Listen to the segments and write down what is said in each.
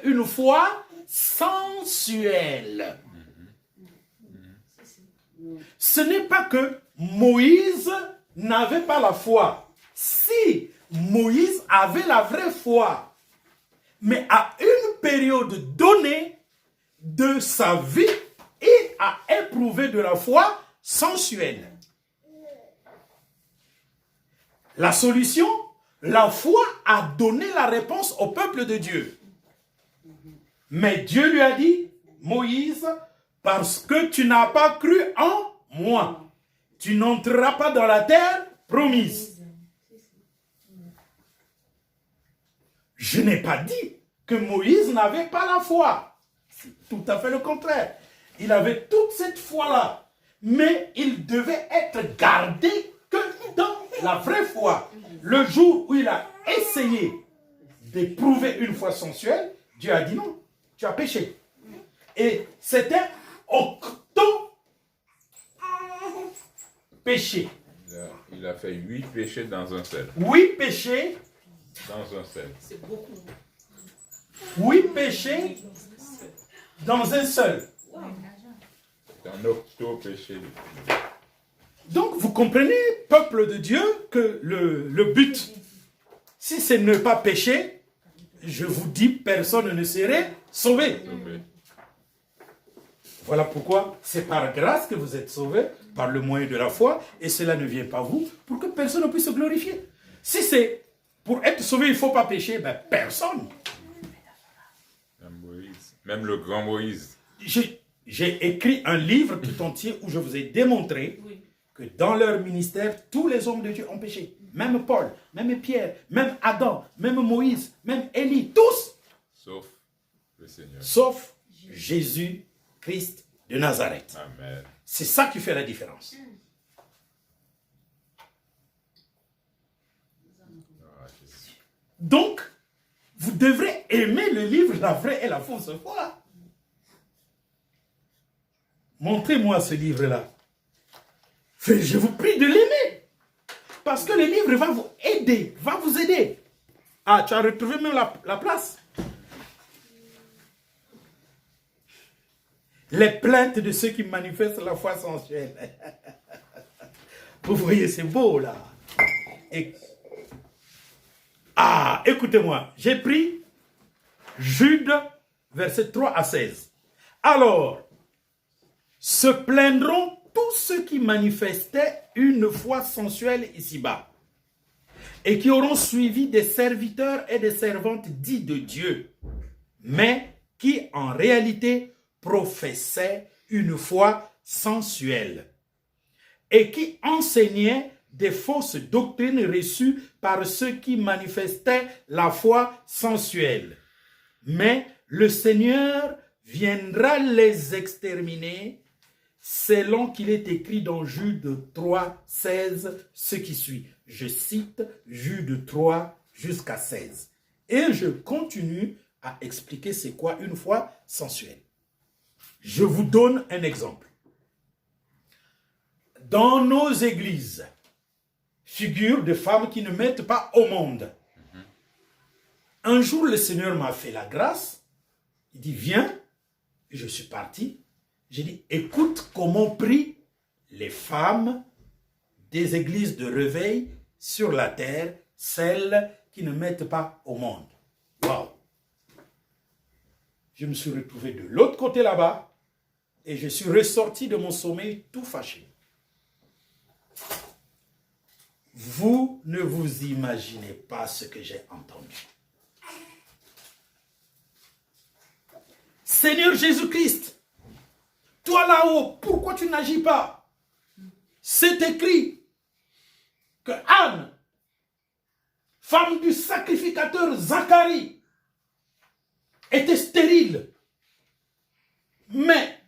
une foi sensuelle. Ce n'est pas que Moïse n'avait pas la foi. Si Moïse avait la vraie foi, mais à une période donnée de sa vie, il a éprouvé de la foi sensuelle. La solution, la foi a donné la réponse au peuple de Dieu. Mais Dieu lui a dit, Moïse, parce que tu n'as pas cru en moi, tu n'entreras pas dans la terre promise. Je n'ai pas dit que Moïse n'avait pas la foi. C'est tout à fait le contraire. Il avait toute cette foi-là. Mais il devait être gardé que dans la vraie foi. Le jour où il a essayé d'éprouver une foi sensuelle, Dieu a dit non, tu as péché. Et c'était péché. Il a fait 8 péchés dans un seul. 8 péchés. Dans un seul. C'est beaucoup. 8 péchés dans un seul. C'est un octo-péché. Donc vous comprenez, peuple de Dieu, que le but, si c'est ne pas pécher, je vous dis, personne ne serait sauvé. Voilà pourquoi c'est par grâce que vous êtes sauvés, par le moyen de la foi, et cela ne vient pas vous, pour que personne ne puisse se glorifier. Si c'est pour être sauvé, il ne faut pas pécher, ben personne. Même le grand Moïse. J'ai écrit un livre tout entier où je vous ai démontré que dans leur ministère, tous les hommes de Dieu ont péché. Même Paul, même Pierre, même Adam, même Moïse, même Élie, tous. Sauf le Seigneur. Sauf Jésus-Christ de Nazareth. Amen. C'est ça qui fait la différence. Donc, vous devrez aimer le livre La vraie et la fausse foi. Montrez-moi ce livre-là. Je vous prie de l'aimer. Parce que le livre va vous aider, va vous aider. Ah, tu as retrouvé même la place. Les plaintes de ceux qui manifestent la foi sensuelle. Vous voyez, c'est beau là. Écoutez-moi. J'ai pris Jude, versets 3 à 16. Alors, se plaindront tous ceux qui manifestaient une foi sensuelle ici-bas et qui auront suivi des serviteurs et des servantes dits de Dieu, mais qui en réalité professaient une foi sensuelle et qui enseignaient des fausses doctrines reçues par ceux qui manifestaient la foi sensuelle. Mais le Seigneur viendra les exterminer selon qu'il est écrit dans Jude 3, 16, ce qui suit. Je cite Jude 3 jusqu'à 16. Et je continue à expliquer c'est quoi une foi sensuelle. Je vous donne un exemple. Dans nos églises, figurent des femmes qui ne mettent pas au monde. Un jour, le Seigneur m'a fait la grâce. Il dit, viens. Et je suis parti. J'ai dit, écoute comment prient les femmes des églises de réveil sur la terre, celles qui ne mettent pas au monde. Waouh! Je me suis retrouvé de l'autre côté là-bas et je suis ressorti de mon sommeil tout fâché. Vous ne vous imaginez pas ce que j'ai entendu. Seigneur Jésus-Christ, toi là-haut, pourquoi tu n'agis pas? C'est écrit que Anne, femme du sacrificateur Zacharie, était stérile. Mais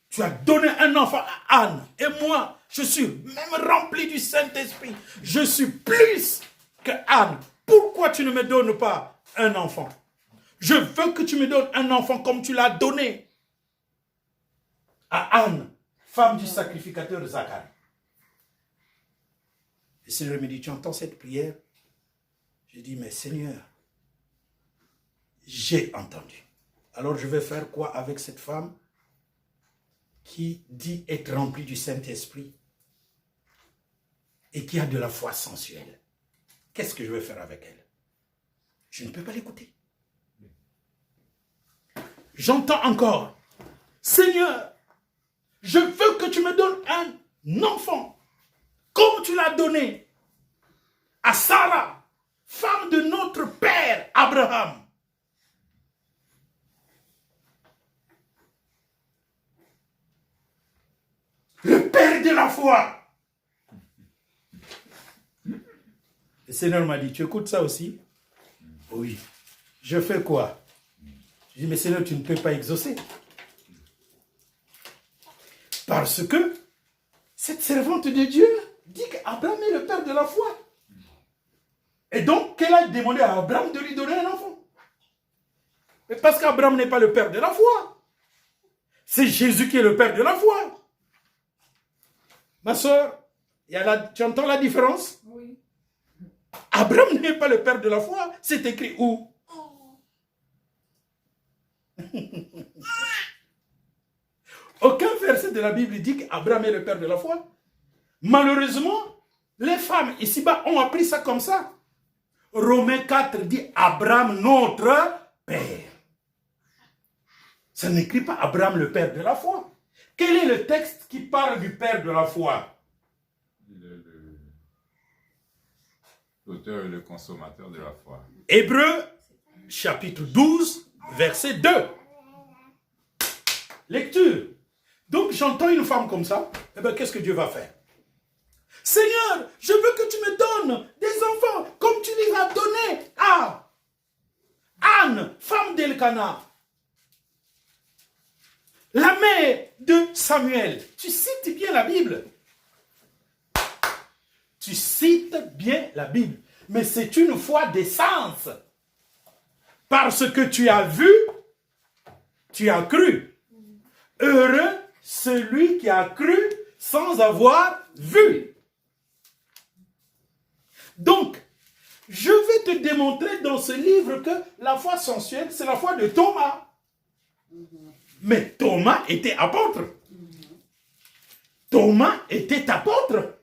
tu as donné un enfant à Anne. Et moi, je suis même rempli du Saint-Esprit. Je suis plus que Anne. Pourquoi tu ne me donnes pas un enfant? Je veux que tu me donnes un enfant comme tu l'as donné à Anne, femme du sacrificateur Zacharie. Le Seigneur me dit, tu entends cette prière? Je dis, mais Seigneur, j'ai entendu. Alors je vais faire quoi avec cette femme qui dit être remplie du Saint-Esprit et qui a de la foi sensuelle? Qu'est-ce que je vais faire avec elle? Je ne peux pas l'écouter. J'entends encore, Seigneur, je veux que tu me donnes un enfant, comme tu l'as donné à Sarah, femme de notre père Abraham. Le père de la foi. Le Seigneur m'a dit, tu écoutes ça aussi? Oui. Je fais quoi? Je dis, mais Seigneur, tu ne peux pas exaucer. Parce que cette servante de Dieu dit qu'Abraham est le père de la foi. Et donc, qu'elle a demandé à Abraham de lui donner un enfant. Mais parce qu'Abraham n'est pas le père de la foi. C'est Jésus qui est le père de la foi. Ma soeur, tu entends la différence? Oui. Abraham n'est pas le père de la foi. C'est écrit où? Aucun verset de la Bible dit qu'Abraham est le père de la foi. Malheureusement, les femmes ici-bas ont appris ça comme ça. Romains 4 dit Abraham notre père. Ça n'écrit pas Abraham le père de la foi. Quel est le texte qui parle du père de la foi? L'auteur et le consommateur de la foi. Hébreux, chapitre 12, verset 2. Lecture. Donc j'entends une femme comme ça. Eh bien, qu'est-ce que Dieu va faire? Seigneur, je veux que tu me donnes des enfants comme tu les as donnés à Anne, femme d'Elkana, la mère de Samuel. Tu cites bien la Bible. Tu cites bien la Bible. Mais c'est une foi d'essence. Parce que tu as vu, tu as cru. Heureux celui qui a cru sans avoir vu. Donc, je vais te démontrer dans ce livre que la foi sensuelle, c'est la foi de Thomas. Mais Thomas était apôtre. Thomas était apôtre.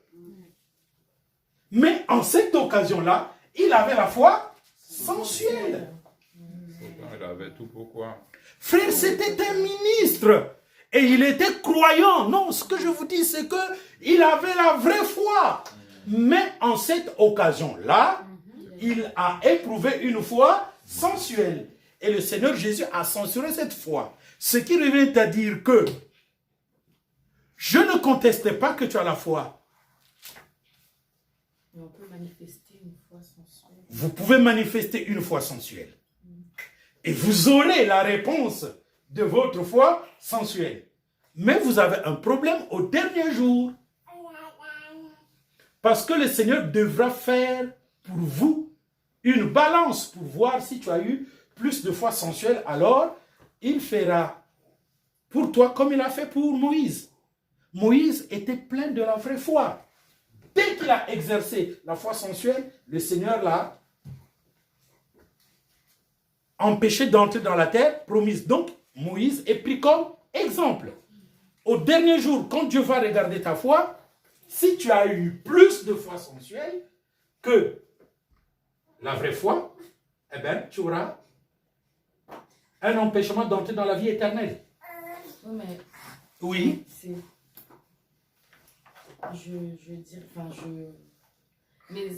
Mais en cette occasion-là, il avait la foi sensuelle. Pourtant, il avait tout pourquoi. Frère, c'était un ministre. Et il était croyant. Non, ce que je vous dis, c'est qu'il avait la vraie foi. Mais en cette occasion-là, il a éprouvé une foi sensuelle. Et le Seigneur Jésus a censuré cette foi. Ce qui revient à dire que je ne conteste pas que tu as la foi. Mais on peut manifester une foi sensuelle. Vous pouvez manifester une foi sensuelle. Et vous aurez la réponse de votre foi sensuelle. Mais vous avez un problème au dernier jour. Parce que le Seigneur devra faire pour vous une balance pour voir si tu as eu plus de foi sensuelle. Alors, il fera pour toi comme il a fait pour Moïse. Moïse était plein de la vraie foi. Dès qu'il a exercé la foi sensuelle, le Seigneur l'a empêché d'entrer dans la terre promise. Donc, Moïse est pris comme exemple. Au dernier jour, quand Dieu va regarder ta foi, si tu as eu plus de foi sensuelle que la vraie foi, eh bien, tu auras un empêchement d'entrer dans la vie éternelle. Oui, mais Oui. c'est... Je veux dire, enfin, mais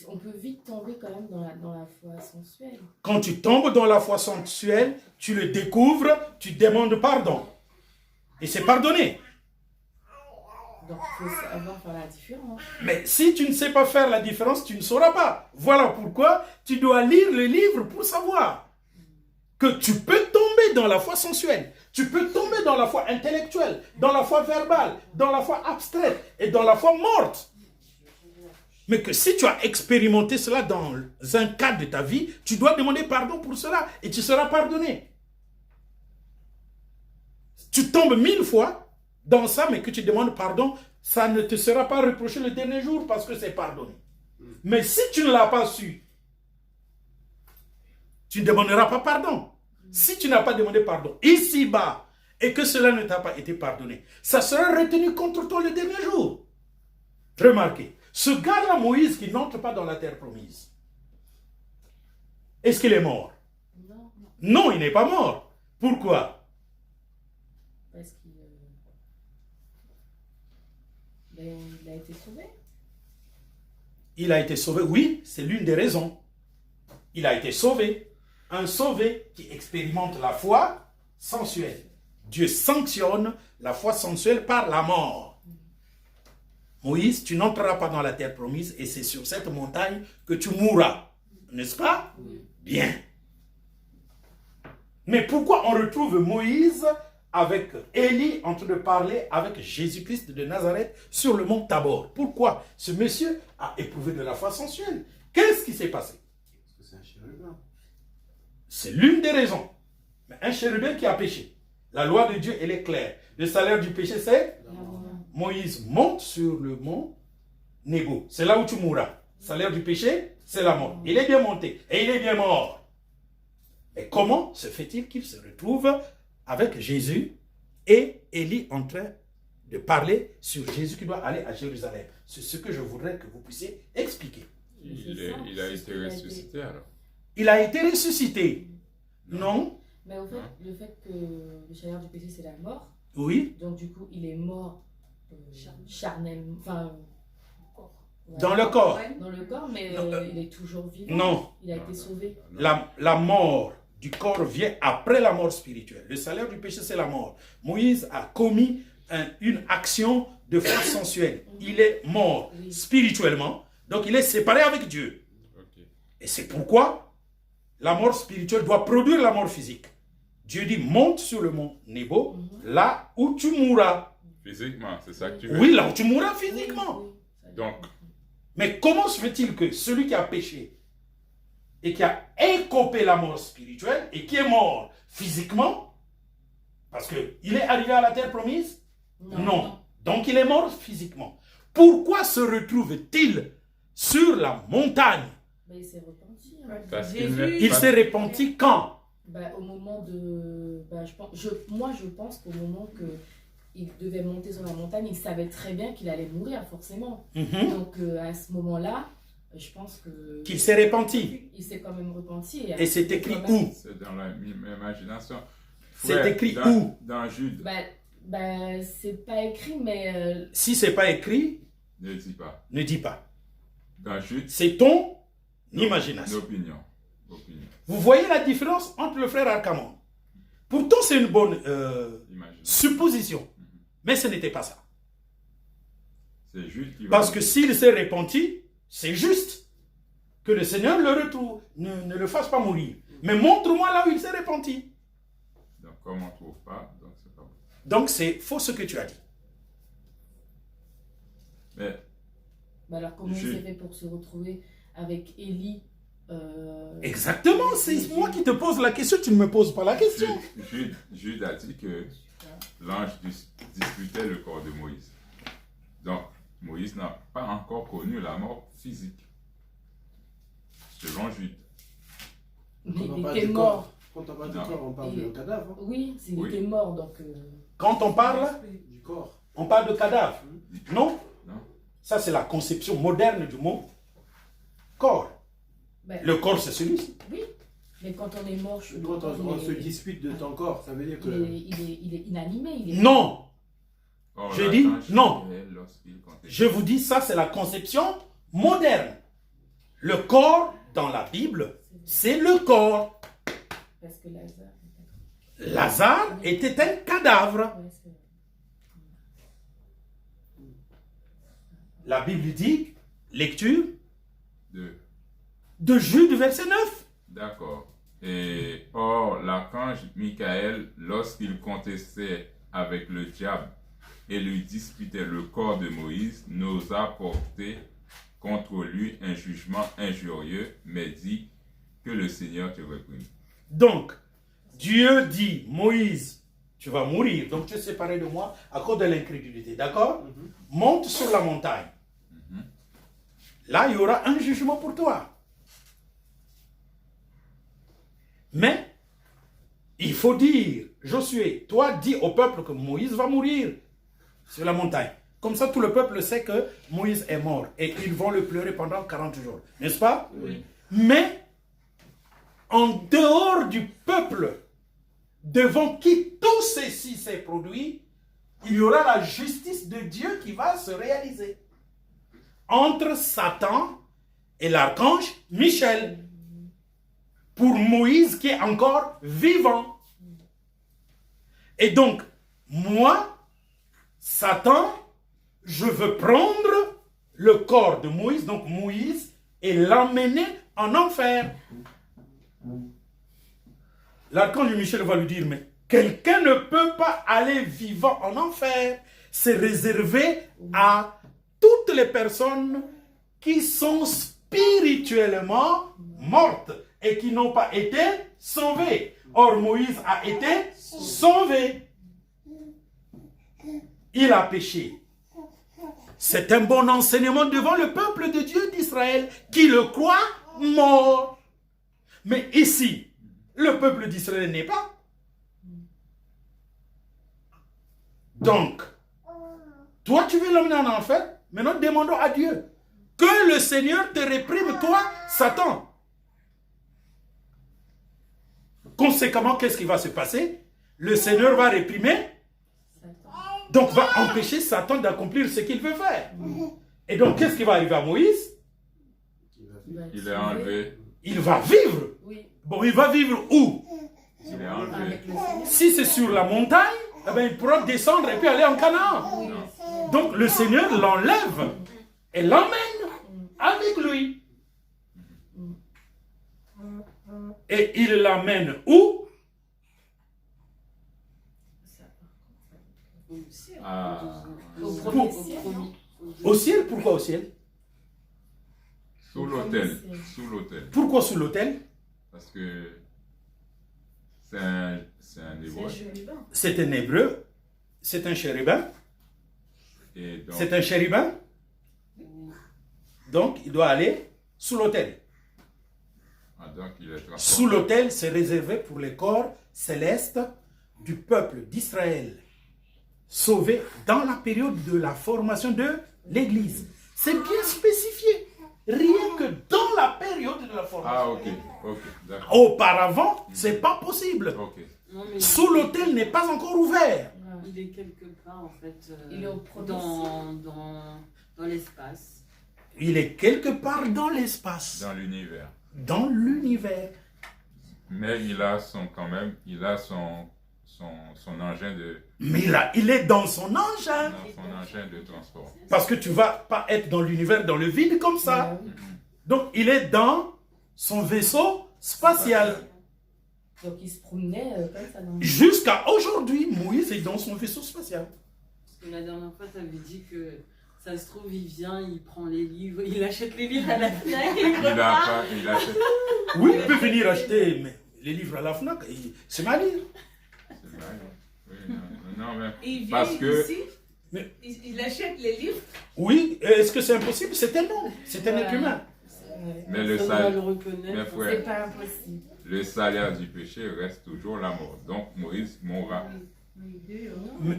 on peut vite tomber quand même dans la foi sensuelle. Quand tu tombes dans la foi sensuelle, tu le découvres, tu demandes pardon. Et c'est pardonné. Donc, il faut savoir faire la différence. Mais si tu ne sais pas faire la différence, tu ne sauras pas. Voilà pourquoi tu dois lire le livre pour savoir que tu peux tomber dans la foi sensuelle. Tu peux tomber dans la foi intellectuelle, dans la foi verbale, dans la foi abstraite et dans la foi morte. Mais que si tu as expérimenté cela dans un cadre de ta vie, tu dois demander pardon pour cela et tu seras pardonné. Tu tombes 1000 fois dans ça, mais que tu demandes pardon, ça ne te sera pas reproché le dernier jour parce que c'est pardonné. Mais si tu ne l'as pas su, tu ne demanderas pas pardon. Si tu n'as pas demandé pardon ici-bas et que cela ne t'a pas été pardonné, ça sera retenu contre toi le dernier jour. Remarquez, ce gars-là, Moïse, qui n'entre pas dans la terre promise, est-ce qu'il est mort? Non, Non, il n'est pas mort. Pourquoi? parce qu'il il a été sauvé. Il a été sauvé, oui, c'est l'une des raisons. Il a été sauvé. Un sauvé qui expérimente la foi sensuelle. Dieu sanctionne la foi sensuelle par la mort. Moïse, tu n'entreras pas dans la terre promise et c'est sur cette montagne que tu mourras. N'est-ce pas? Oui. Bien. Mais pourquoi on retrouve Moïse avec Élie en train de parler avec Jésus-Christ de Nazareth sur le mont Tabor? Pourquoi ce monsieur a éprouvé de la foi sensuelle? Qu'est-ce qui s'est passé? Parce que c'est un chérubin. C'est l'une des raisons. Mais un chérubin qui a péché. La loi de Dieu, elle est claire. Le salaire du péché, c'est La mort. Moïse monte sur le mont Nebo. C'est là où tu mourras. Salaire du péché, c'est la mort. Il est bien monté et il est bien mort. Et comment se fait-il qu'il se retrouve avec Jésus et Élie en train de parler sur Jésus qui doit aller à Jérusalem? C'est ce que je voudrais que vous puissiez expliquer. Il a été ressuscité alors. Il a été ressuscité. Non? Mais au fait, le fait que le salaire du péché, c'est la mort, Oui? donc du coup, il est mort charnellement, enfin, ouais, Dans le corps? dans le corps, mais il est toujours vivant. Non. Il a été sauvé. La mort du corps vient après la mort spirituelle. Le salaire du péché, c'est la mort. Moïse a commis une action de foi sensuelle. Il est mort Oui. spirituellement, donc il est séparé avec Dieu. Ok. Et c'est pourquoi la mort spirituelle doit produire la mort physique. Dieu dit, monte sur le mont Nebo, là où tu mourras. Physiquement, c'est ça que tu veux Oui, dire. là où tu mourras physiquement. Oui, ça Donc, Mais comment se fait-il que celui qui a péché et qui a écopé la mort spirituelle et qui est mort physiquement, parce qu'il est arrivé à la terre promise? Non. Donc il est mort physiquement. Pourquoi se retrouve-t-il sur la montagne? Ben, il s'est repenti. Hein. parce qu'il Jésus, n'est Il pas- s'est repenti quand? Ben, au moment de. Ben, moi, je pense qu'au moment que il devait monter sur la montagne, il savait très bien qu'il allait mourir, forcément. Mhm. Donc, à ce moment-là, je pense que. Qu'il s'est repenti. Il s'est quand même repenti. Et c'est écrit quand même- où? C'est dans l'imagination. C'est Frère, écrit dans, où? Dans Jude. Ben, c'est pas écrit, mais. Si ce n'est pas écrit, Ne dis pas. ne dis pas. Dans Jude, C'est ton imagination. l'opinion. Vous voyez la différence entre le frère Arcamon? Pourtant, c'est une bonne Imagination. supposition. Mais ce n'était pas ça. C'est Jude qui va. Parce que s'il s'est repenti, c'est juste que le Seigneur le retrouve, ne le fasse pas mourir. Mais montre-moi là où il s'est repenti. Donc, comme on ne trouve pas, donc c'est pas bon. Donc c'est faux ce que tu as dit. Mais Ben, alors, comment il Jude. s'est fait pour se retrouver avec Élie Exactement, c'est moi qui te pose la question, tu ne me poses pas la question. Jude a dit que l'ange disputait le corps de Moïse. Donc, Moïse n'a pas encore connu la mort physique. Selon Jude. Mais Quand on il parle était du mort. corps, quand on parle Non. du corps, on parle Et- de cadavre. Hein. Oui, il Oui. était mort, donc. Quand on parle, Du corps. on parle de cadavre. Non? Non? Ça c'est la conception moderne du mot corps. Ben, Le corps c'est celui-ci. Oui, mais quand on est mort, je Quand on il se est- dispute de ton corps, ça veut dire que. il est inanimé. Il est... Non, Or, Je la dis tâche non. est lorsqu'il comptait. je vous dis ça c'est la conception moderne. Le corps dans la Bible, c'est le corps. Parce que Lazare. Lazare était un cadavre. Ouais, c'est- La Bible dit, lecture Deux. de Jude verset 9. D'accord. Et or, l'archange Michael, lorsqu'il contestait avec le diable et lui disputait le corps de Moïse, n'osa porter contre lui un jugement injurieux, mais dit que le Seigneur te réprime. Donc, Dieu dit, Moïse, tu vas mourir, donc tu es séparé de moi à cause de l'incrédulité, d'accord? Monte sur la montagne. Là, il y aura un jugement pour toi. Mais, il faut dire, Josué, toi dis au peuple que Moïse va mourir sur la montagne. Comme ça, tout le peuple sait que Moïse est mort. Et ils vont le pleurer pendant 40 jours. N'est-ce pas? Oui. Mais, en dehors du peuple, devant qui tout ceci s'est produit, il y aura la justice de Dieu qui va se réaliser. Entre Satan et l'archange Michel. Pour Moïse qui est encore vivant. Et donc, moi, Satan, je veux prendre le corps de Moïse, donc Moïse, et l'emmener en enfer. L'archange Michel va lui dire, mais quelqu'un ne peut pas aller vivant en enfer. C'est réservé à toutes les personnes qui sont spirituellement mortes et qui n'ont pas été sauvées. Or, Moïse a été sauvé. Il a péché. C'est un bon enseignement devant le peuple de Dieu d'Israël qui le croit mort. Mais ici, le peuple d'Israël n'est pas. Donc, toi tu veux l'emmener en enfer. Maintenant, demandons à Dieu que le Seigneur te réprime, toi, Satan. Conséquemment, qu'est-ce qui va se passer? Le Seigneur va réprimer, donc va empêcher Satan d'accomplir ce qu'il veut faire. Et donc, qu'est-ce qui va arriver à Moïse? Il est enlevé. Il va vivre. Oui. Bon, il va vivre où? Il est enlevé. Avec le Seigneur. Si c'est sur la montagne, eh bien, il pourra descendre et puis aller en Canaan. Oui. Donc, le Seigneur l'enlève et l'emmène avec lui. Et il l'amène où? Ah, Au premier ciel, non? Au ciel. Pourquoi au ciel? sous l'autel. Sous l'autel. Pourquoi sous l'autel? Parce que c'est un C'est hébreu. chérubin. C'est un hébreu. C'est un chérubin. Et donc, C'est un chérubin. Donc, il doit aller sous l'autel. donc il est Sous transporté. l'autel, c'est réservé pour les corps célestes du peuple d'Israël, sauvés dans la période de la formation de l'Église. C'est bien spécifié. Rien que dans la période de la formation. Ah, ok, d'accord. Auparavant, c'est pas possible. Ok. Non, mais Sous l'autel n'est pas encore ouvert. il est quelque part, en fait, Il est au premier dans l'espace. Il est quelque part dans l'espace, Dans l'univers. dans l'univers. Mais il a son engin de Mais là, il est dans son engin. transport. Parce que tu vas pas être dans l'univers, dans le vide comme ça. Oui. Donc, il est dans son vaisseau spatial. Donc il se promenait comme ça dans le... Jusqu'à aujourd'hui, Moïse est dans son vaisseau spatial. Parce que la dernière fois, tu avais dit que ça se trouve, il vient, il prend les livres, il achète les livres à la FNAC et il repart. Il achète. Oui, il peut venir acheter mais les livres à la FNAC. C'est mal lire. C'est vrai. Oui, non, mais Et il vient parce que ici, Mais- il achète les livres. Oui, est-ce que c'est impossible? C'est un homme. C'est un être humain. Ouais. mais le Personne va le salaire, reconnaître. mes C'est frères, pas impossible. le salaire du péché reste toujours la mort. Donc Moïse mourra.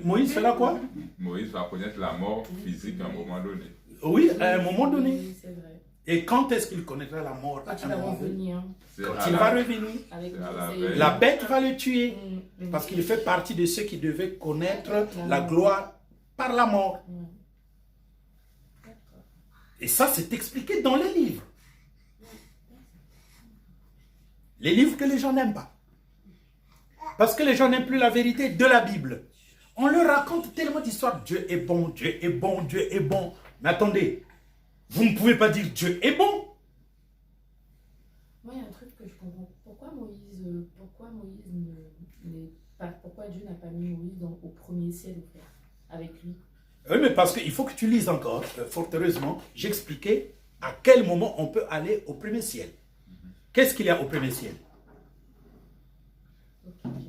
Moïse fait là quoi? Moïse va connaître la mort physique à un moment donné. Oui, à un moment donné. Oui, c'est vrai. Et quand est-ce qu'il connaîtra la mort? Quand À il un va moment donné. revenir C'est Quand à il la- va revenir. avec C'est à la Moïse et- veille. La bête va le tuer. Mm, Parce qu'il fait partie de ceux qui devaient connaître la gloire par la mort. mm. Et ça, c'est expliqué dans les livres. Les livres que les gens n'aiment pas. Parce que les gens n'aiment plus la vérité de la Bible. On leur raconte tellement d'histoires. Dieu est bon, Dieu est bon, Dieu est bon. Mais attendez, vous ne pouvez pas dire Dieu est bon. Moi, il y a un truc que je comprends. Pourquoi pourquoi Dieu n'a pas mis Moïse au premier ciel au fait, avec lui? Oui, mais parce qu'il faut que tu lises encore. Fort heureusement, j'expliquais à quel moment on peut aller au premier ciel. Qu'est-ce qu'il y a au premier ciel? Ok.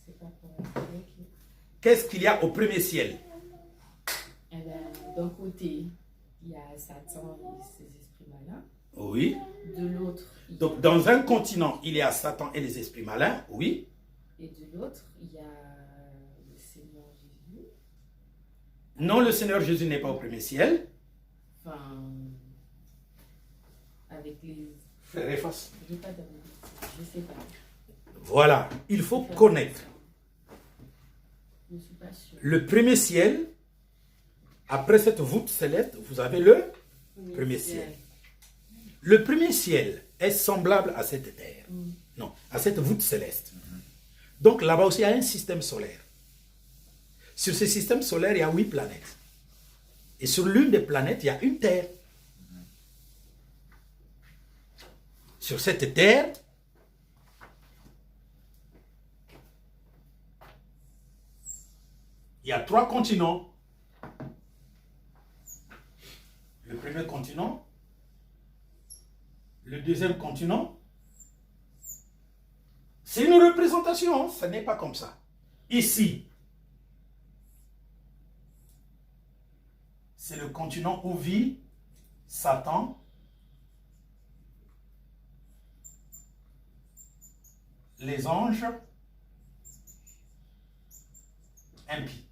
C'est pas correct. Ok. Qu'est-ce qu'il y a au premier ciel? Eh ben, d'un côté, il y a Satan et ses esprits malins. Oui. De l'autre, Donc, dans un continent, il y a Satan et les esprits malins. Oui. et de l'autre, il y a le Seigneur Jésus. Non, le Seigneur Jésus n'est pas au premier ciel. Enfin, avec les... Frère Efface. J'ai pas d'avis. Je sais pas. Voilà, il faut connaître. Je ne suis pas sûre. Le premier ciel, après cette voûte céleste, vous avez le premier ciel. Le premier ciel est semblable à cette terre. Non, à cette voûte céleste. Donc là-bas aussi, il y a un système solaire. Sur ce système solaire, il y a 8 planètes. Et sur l'une des planètes, il y a une terre. Sur cette terre, il y a 3 continents. Le premier continent, le deuxième continent, c'est une représentation, ça n'est pas comme ça. Ici, c'est le continent où vit Satan, les anges, impies.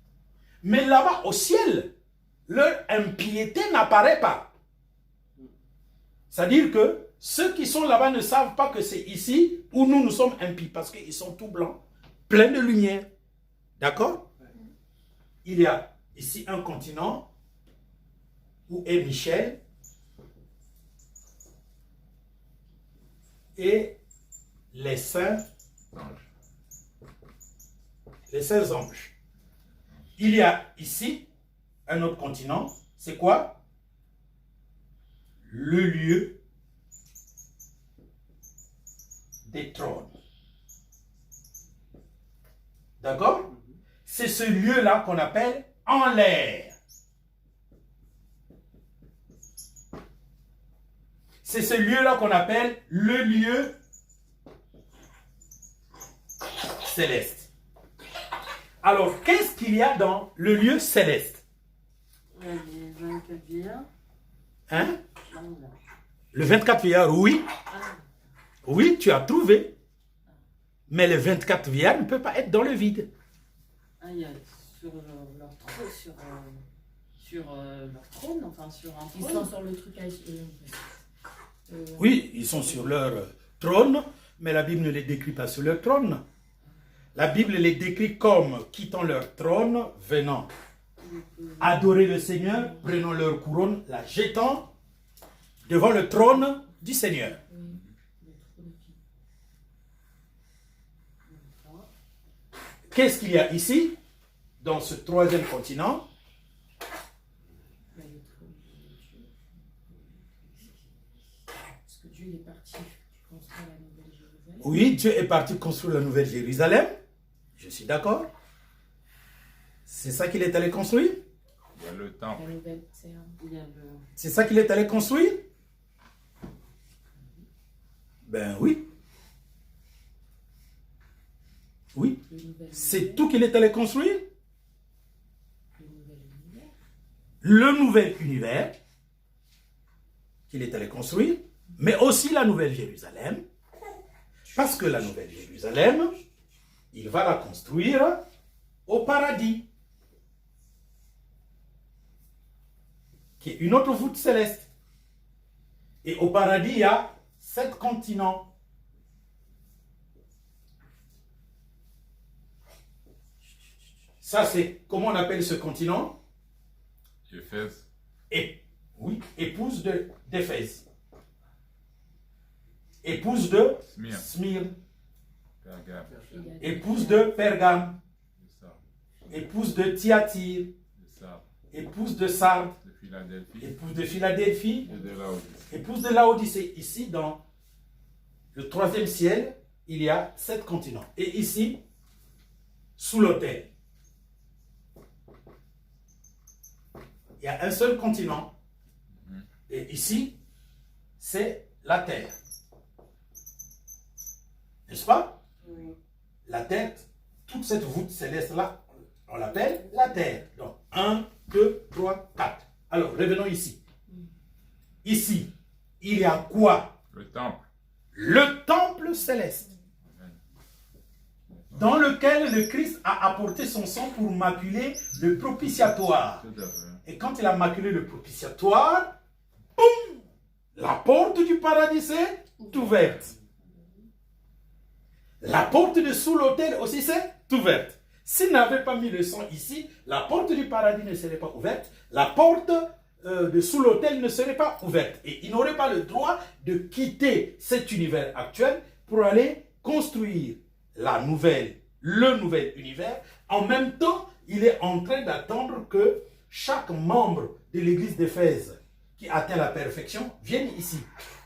Mais là-bas, au ciel, leur impiété n'apparaît pas. C'est-à-dire que ceux qui sont là-bas ne savent pas que c'est ici où nous sommes impies, parce qu'ils sont tout blancs, pleins de lumière. D'accord? Il y a ici un continent où est Michel et les saints anges. Il y a ici un autre continent. C'est quoi? Le lieu des trônes. D'accord? C'est ce lieu-là qu'on appelle en l'air. C'est ce lieu-là qu'on appelle le lieu céleste. Alors, qu'est-ce qu'il y a dans le lieu céleste? Il y a les 24 vieillards. Hein? Là. Le 24 vieillards, oui. Ah, Oui, tu as trouvé. Mais le 24 vieillards ne peut pas être dans le vide. il y a sur leur trône, leur trône, enfin sur un Ils sont trône. sur le truc à... Oui, ils sont sur leur trône, mais la Bible ne les décrit pas sur leur trône. La Bible les décrit comme quittant leur trône, venant adorer le Seigneur, prenant leur couronne, la jetant devant le trône du Seigneur. Qu'est-ce qu'il y a ici, dans ce troisième continent? Parce que Dieu est parti construire la nouvelle Jérusalem. Oui, Dieu est parti construire la nouvelle Jérusalem. Je suis d'accord. C'est ça qu'il est allé construire? Il y a le temple. La nouvelle terre. Il y a le... C'est ça qu'il est allé construire? Ben oui. Oui. Le nouvel C'est univers. tout qu'il est allé construire? Le nouvel univers. Le nouvel univers qu'il est allé construire, mais aussi la nouvelle Jérusalem. Parce que la nouvelle Jérusalem, il va la construire au paradis, qui est une autre voûte céleste. Et au paradis, il y a 7 continents. Ça, c'est, comment on appelle ce continent? Éphèse. Et, oui, épouse d'Éphèse. Épouse de Smyrne. Smyrne. Pergame. Il y a Épouse de Pergame. De Sardes. Épouse de Thyatire. De Sardes. Épouse de Sardes. De Philadelphie. Épouse de Philadelphie. Et de Laodicée. Épouse de Laodicée. Ici, dans le troisième ciel, il y a 7 continents. Et ici, sous l'autel, il y a un seul continent. Et ici, c'est la terre. N'est-ce pas? Oui. La terre, toute cette voûte céleste-là, on l'appelle la terre. Donc, 1, 2, 3, 4. Alors, revenons ici. Ici, il y a quoi? Le temple. Le temple céleste, dans lequel le Christ a apporté son sang pour maculer le propitiatoire. Tout à fait. Et quand il a maculé le propitiatoire, boum, la porte du paradis s'est ouverte. La porte de sous l'autel aussi s'est ouverte. S'il n'avait pas mis le sang ici, la porte du paradis ne serait pas ouverte. La porte de sous l'autel ne serait pas ouverte. Et il n'aurait pas le droit de quitter cet univers actuel pour aller construire le nouvel univers. En même temps, il est en train d'attendre que chaque membre de l'église d'Éphèse qui atteint la perfection vienne ici.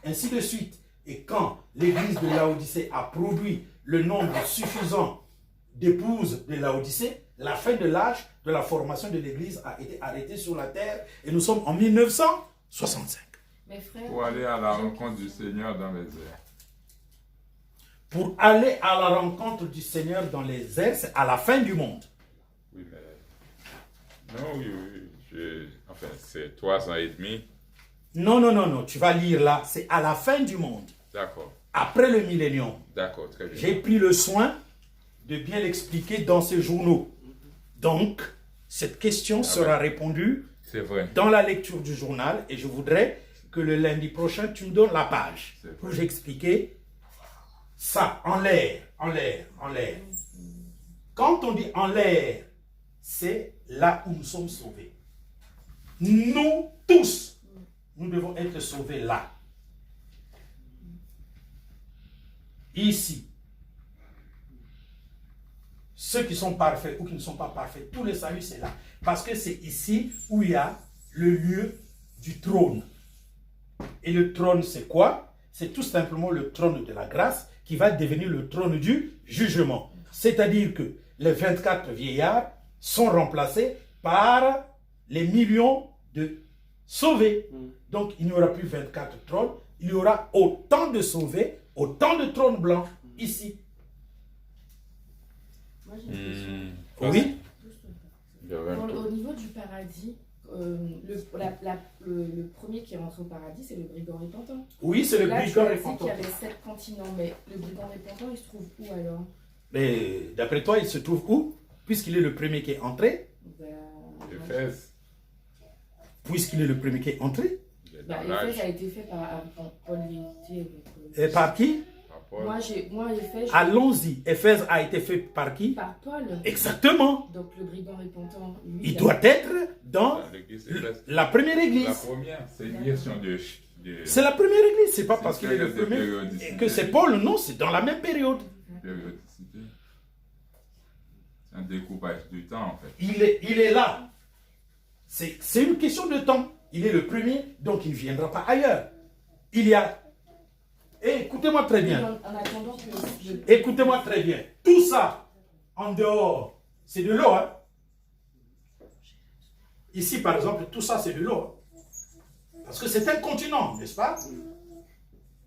Ainsi de suite. Et quand l'église de Laodicée a produit le nombre suffisant d'épouses de Laodicée, la fin de l'âge de la formation de l'église a été arrêtée sur la terre et nous sommes en 1965. Mais frère, Pour aller à la rencontre du Seigneur dans les airs. Pour aller à la rencontre du Seigneur dans les airs, c'est à la fin du monde. Oui, mais... Non, oui, oui. Enfin, c'est 3 ans et demi. Non, tu vas lire là, c'est à la fin du monde, D'accord. après le millénium. D'accord, très bien. J'ai pris le soin de bien l'expliquer dans ces journaux. Donc, cette question sera répondue C'est vrai. dans la lecture du journal et je voudrais que le lundi prochain, tu me donnes la page C'est pour vrai. j'expliquer ça en l'air, en l'air, en l'air. Quand on dit en l'air, c'est là où nous sommes sauvés. Nous tous, nous devons être sauvés là. Ici. Ceux qui sont parfaits ou qui ne sont pas parfaits, tout le salut c'est là. Parce que c'est ici où il y a le lieu du trône. Et le trône c'est quoi? C'est tout simplement le trône de la grâce qui va devenir le trône du jugement. C'est-à-dire que les 24 vieillards sont remplacés par les millions de sauvés. Donc il n'y aura plus 24 trônes, il y aura autant de sauvés, autant de trônes blancs ici. moi j'ai une question. Oui? Au niveau du paradis, le premier qui est rentré au paradis, c'est le brigand repentant. Oui, c'est le Là, tu brigand as dit repentant. qu'il y avait 7 continents, mais le brigand repentant, il se trouve où alors? Mais d'après toi, il se trouve où? Puisqu'il est le premier qui est entré. Éphèse. Puisqu'il est le premier qui est entré. Il est dans Éphèse l'âge. a été fait par Paul Lévitier. Et par qui? Par Paul. Moi, Éphèse, Allons-y. Éphèse a été fait par qui? par Paul. Exactement. Donc le brigand repentant, lui, Il doit être dans Dans l'église Éphèse. la première La église. première, c'est une question de... C'est la première église. C'est pas C'est parce qu'il est le une période de premier périodicité. que c'est Paul. Non, c'est dans la même période. Périodicité. C'est un découpage du temps, en fait. Il est là. C'est une question de temps. Il est le premier, donc il ne viendra pas ailleurs. Il y a... Et écoutez-moi très bien. En attendant que... Écoutez-moi très bien. Tout ça, en dehors, c'est de l'eau. Hein? Ici, par exemple, tout ça, c'est de l'eau. Hein? Parce que c'est un continent, n'est-ce pas?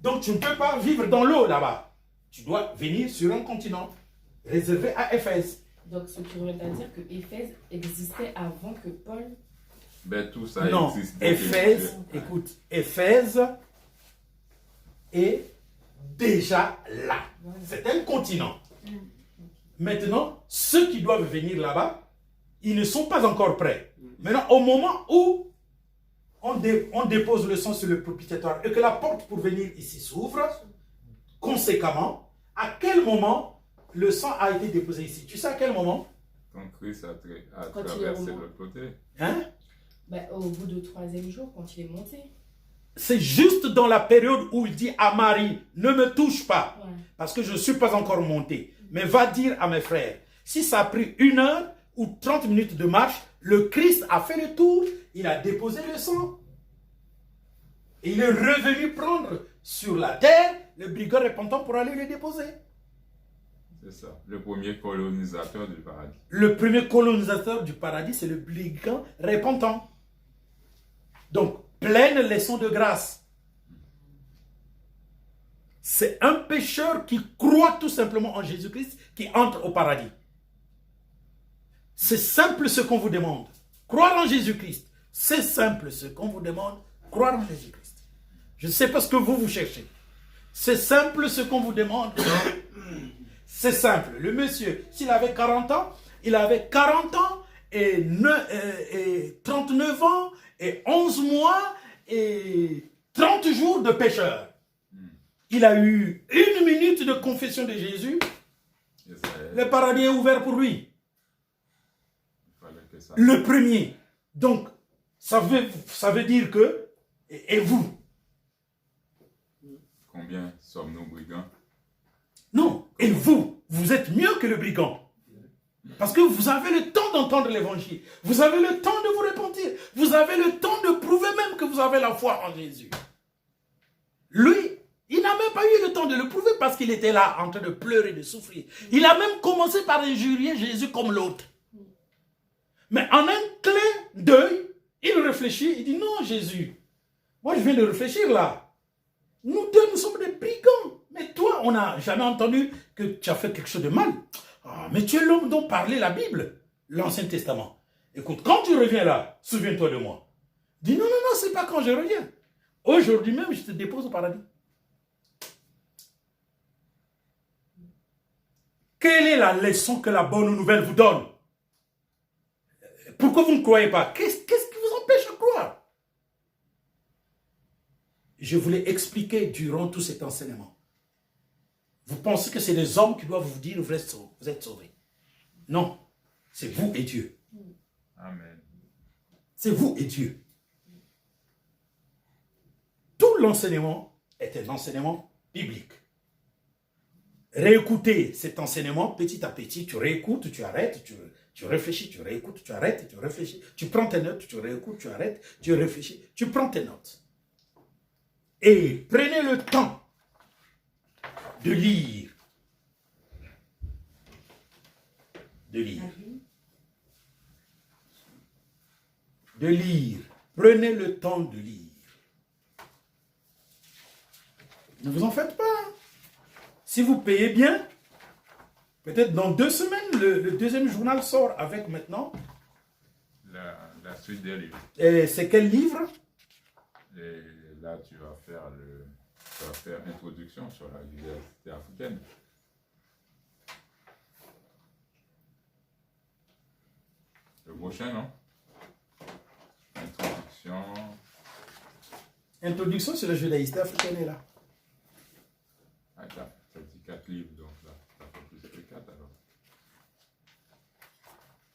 Donc, tu ne peux pas vivre dans l'eau là-bas. Tu dois venir sur un continent réservé à Éphèse. Donc ce qui aurait à dire que Éphèse existait avant que Paul... Ben, tout ça Non, existe. Éphèse, écoute, Éphèse est déjà là. C'est un continent. Maintenant, ceux qui doivent venir là-bas, ils ne sont pas encore prêts. Maintenant, au moment où on dépose le sang sur le propitiatoire et que la porte pour venir ici s'ouvre, conséquemment, à quel moment le sang a été déposé ici? Tu sais à quel moment? Quand Christ a Quand il est traversé de romain. l'autre côté. Hein? Ben, au bout du 3e jour, quand il est monté. C'est juste dans la période où il dit à Marie, ne me touche pas, Ouais. parce que je ne suis pas encore monté. Mais va dire à mes frères, si ça a pris 1 heure ou 30 minutes de marche, le Christ a fait le tour, il a déposé le sang. Et il est revenu prendre sur la terre le brigand repentant pour aller le déposer. C'est ça. Le premier colonisateur du paradis. Le premier colonisateur du paradis, c'est le brigand repentant. Donc, pleine leçon de grâce. C'est un pécheur qui croit tout simplement en Jésus-Christ qui entre au paradis. C'est simple ce qu'on vous demande. Croire en Jésus-Christ. C'est simple ce qu'on vous demande. Croire en Jésus-Christ. Je ne sais pas ce que vous cherchez. C'est simple ce qu'on vous demande. C'est simple. Le monsieur, s'il avait 40 ans, il avait 40 ans et 39 ans et 11 mois et 30 jours de pécheur. Il a eu 1 minute de confession de Jésus. Le paradis est ouvert pour lui. Le premier. Donc, ça veut dire que, et vous? Combien sommes-nous brigands? Non, et vous? Vous êtes mieux que le brigand. Parce que vous avez le temps d'entendre l'évangile. Vous avez le temps de vous repentir. Vous avez le temps de prouver même que vous avez la foi en Jésus. Lui, il n'a même pas eu le temps de le prouver parce qu'il était là en train de pleurer, de souffrir. Il a même commencé par injurier Jésus comme l'autre. Mais en un clin d'œil, il réfléchit, il dit non Jésus, moi je viens de réfléchir là. Nous deux, nous sommes des brigands. Mais toi, on n'a jamais entendu que tu as fait quelque chose de mal. Ah, mais tu es l'homme dont parlait la Bible, l'Ancien Testament. Écoute, quand tu reviens là, souviens-toi de moi. Dis non, non, non, c'est pas quand je reviens. Aujourd'hui même, je te dépose au paradis. Quelle est la leçon que la bonne nouvelle vous donne? Pourquoi vous ne croyez pas? Qu'est-ce qui vous empêche de croire? Je voulais expliquer durant tout cet enseignement. Vous pensez que c'est les hommes qui doivent vous dire vous êtes sauvés. Non, c'est vous et Dieu. Amen. C'est vous et Dieu. Tout l'enseignement est un enseignement biblique. Réécoutez cet enseignement petit à petit, tu réécoutes, tu arrêtes, tu réfléchis, tu réécoutes, tu arrêtes, tu réfléchis, tu prends tes notes, tu réécoutes, tu arrêtes, tu réfléchis, tu prends tes notes. Et prenez le temps de lire. De lire. De lire. Prenez le temps de lire. Ne vous en faites pas. Si vous payez bien, peut-être dans 2 semaines, le deuxième journal sort avec maintenant. La suite des livres. Et c'est quel livre? Et là, tu vas faire introduction sur la diversité africaine. Le prochain, non? Introduction. Introduction sur la judaïstique africaine est là. Ah, ça dit 4 livres, donc là, ça fait plus que 4 alors.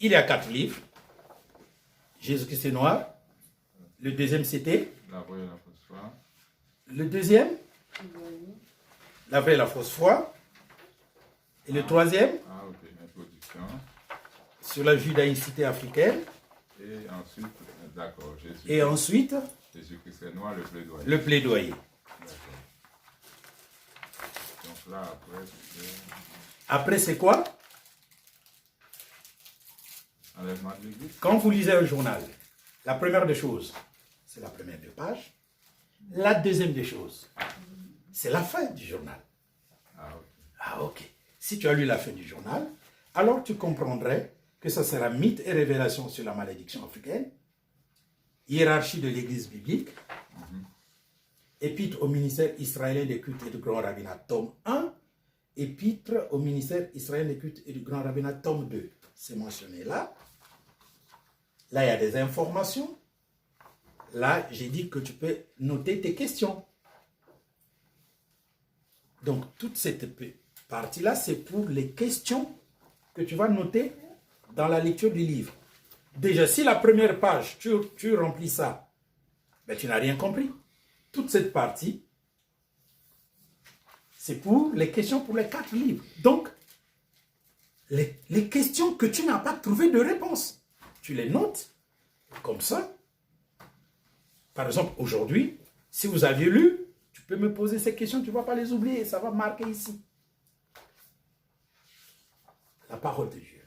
Il y a 4 livres. Jésus-Christ est noir. Le deuxième, c'était? La vraie et la fausse foi. Le deuxième? La vraie et la fausse foi. Et le troisième? Ah, ok, introduction. Sur la judaïcité africaine. Et ensuite, d'accord, Jésus. Et ensuite? Jésus-Christ est noir, le plaidoyer. Le plaidoyer. D'accord. Donc là, après, c'est... Après, c'est quoi? Enlèvement de l'église. Quand vous lisez un journal, la première des choses, c'est la première des pages. La deuxième des choses, c'est la fin du journal. Ah, ok. Ah, ok. Si tu as lu la fin du journal, alors tu comprendrais que ça sera mythe et révélation sur la malédiction africaine, hiérarchie de l'église biblique, épître au ministère israélien des cultes et du grand rabbinat, tome 1, épître au ministère israélien des cultes et du grand rabbinat, tome 2. C'est mentionné là. Là, il y a des informations. Là, j'ai dit que tu peux noter tes questions. Donc, toute cette partie-là, c'est pour les questions que tu vas noter dans la lecture du livre. Déjà, si la première page, tu remplis ça, ben, tu n'as rien compris. Toute cette partie, c'est pour les questions pour les 4 livres. Donc, les questions que tu n'as pas trouvé de réponse, tu les notes comme ça. Par exemple, aujourd'hui, si vous aviez lu, tu peux me poser ces questions, tu ne vas pas les oublier, ça va marquer ici. La parole de Dieu.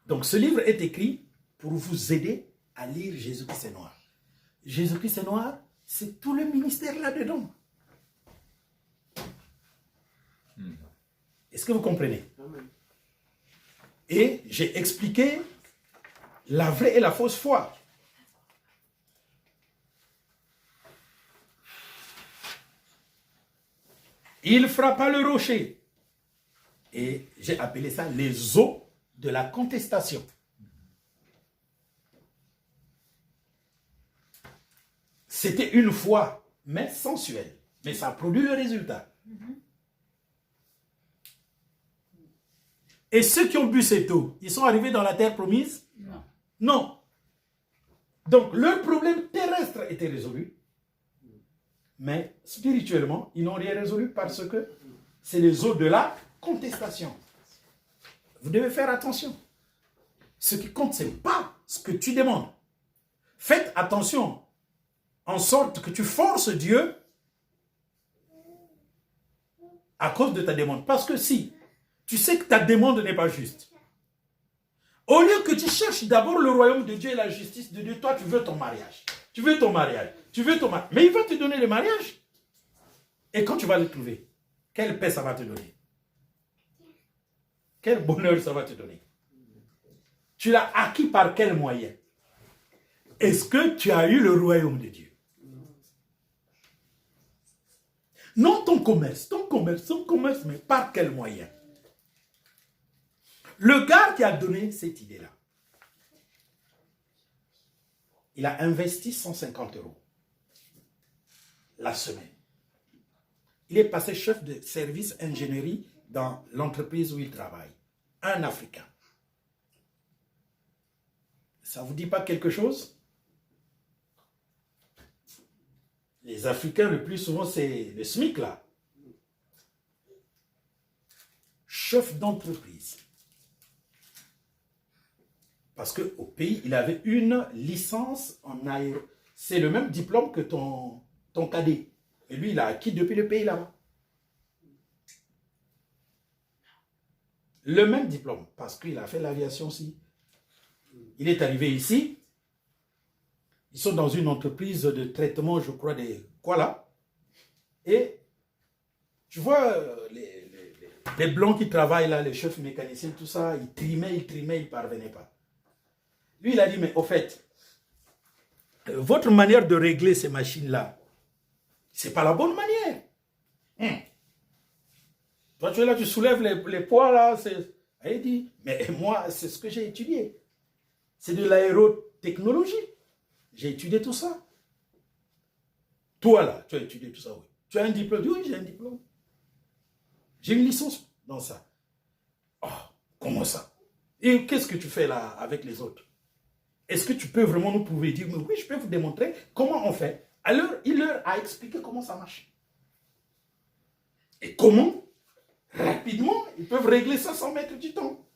Donc, ce livre est écrit pour vous aider à lire Jésus-Christ est noir. Jésus-Christ est noir, c'est tout le ministère là-dedans. Est-ce que vous comprenez? Et j'ai expliqué la vraie et la fausse foi. Il frappa le rocher. Et j'ai appelé ça les eaux de la contestation. C'était une foi, mais sensuelle. Mais ça a produit le résultat. Et ceux qui ont bu cette eau, ils sont arrivés dans la terre promise? Non. Non. Donc, leur problème terrestre était résolu. Mais spirituellement, ils n'ont rien résolu parce que c'est les eaux de la contestation. Vous devez faire attention. Ce qui compte, ce n'est pas ce que tu demandes. Faites attention en sorte que tu forces Dieu à cause de ta demande. Parce que si tu sais que ta demande n'est pas juste, au lieu que tu cherches d'abord le royaume de Dieu et la justice de Dieu, toi tu veux ton mariage. Tu veux ton mariage. Tu veux ton mariage. Mais il va te donner le mariage. Et quand tu vas le trouver, quelle paix ça va te donner? Quel bonheur ça va te donner? Tu l'as acquis par quel moyen? Est-ce que tu as eu le royaume de Dieu? Non ton commerce, mais par quel moyen? Le gars qui a donné cette idée-là, il a investi 150 € la semaine. Il est passé chef de service ingénierie dans l'entreprise où il travaille. Un Africain. Ça ne vous dit pas quelque chose? Les Africains, le plus souvent, c'est le SMIC, là. Chef d'entreprise. Parce qu'au pays, il avait une licence en aéro. C'est le même diplôme que ton cadet. Et lui, il a acquis depuis le pays là-bas. Le même diplôme, parce qu'il a fait l'aviation aussi. Il est arrivé ici. Ils sont dans une entreprise de traitement, je crois, des quoi là. Et tu vois, les blancs qui travaillent là, les chefs mécaniciens, tout ça, ils trimaient, ils ne parvenaient pas. Lui, il a dit, mais au fait, votre manière de régler ces machines-là, ce n'est pas la bonne manière. Toi, tu es là, tu soulèves les poids là. Il dit, mais moi, c'est ce que j'ai étudié. C'est de l'aérotechnologie. J'ai étudié tout ça. Toi là, tu as étudié tout ça, oui. Tu as un diplôme? Oui, j'ai un diplôme. J'ai une licence dans ça. Oh, comment ça? Et qu'est-ce que tu fais là avec les autres? Est-ce que tu peux vraiment nous prouver, dire, mais oui, je peux vous démontrer comment on fait. Alors, il leur a expliqué comment ça marche. Et comment, rapidement, ils peuvent régler ça sans mettre du temps.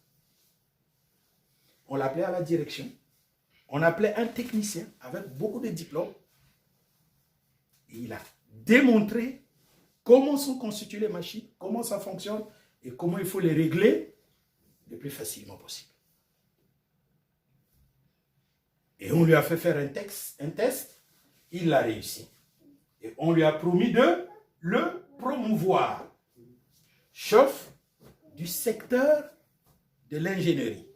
On l'appelait à la direction. On appelait un technicien avec beaucoup de diplômes. Et il a démontré comment sont constituées les machines, comment ça fonctionne et comment il faut les régler le plus facilement possible. Et on lui a fait faire un test, il l'a réussi. Et on lui a promis de le promouvoir. Chef du secteur de l'ingénierie.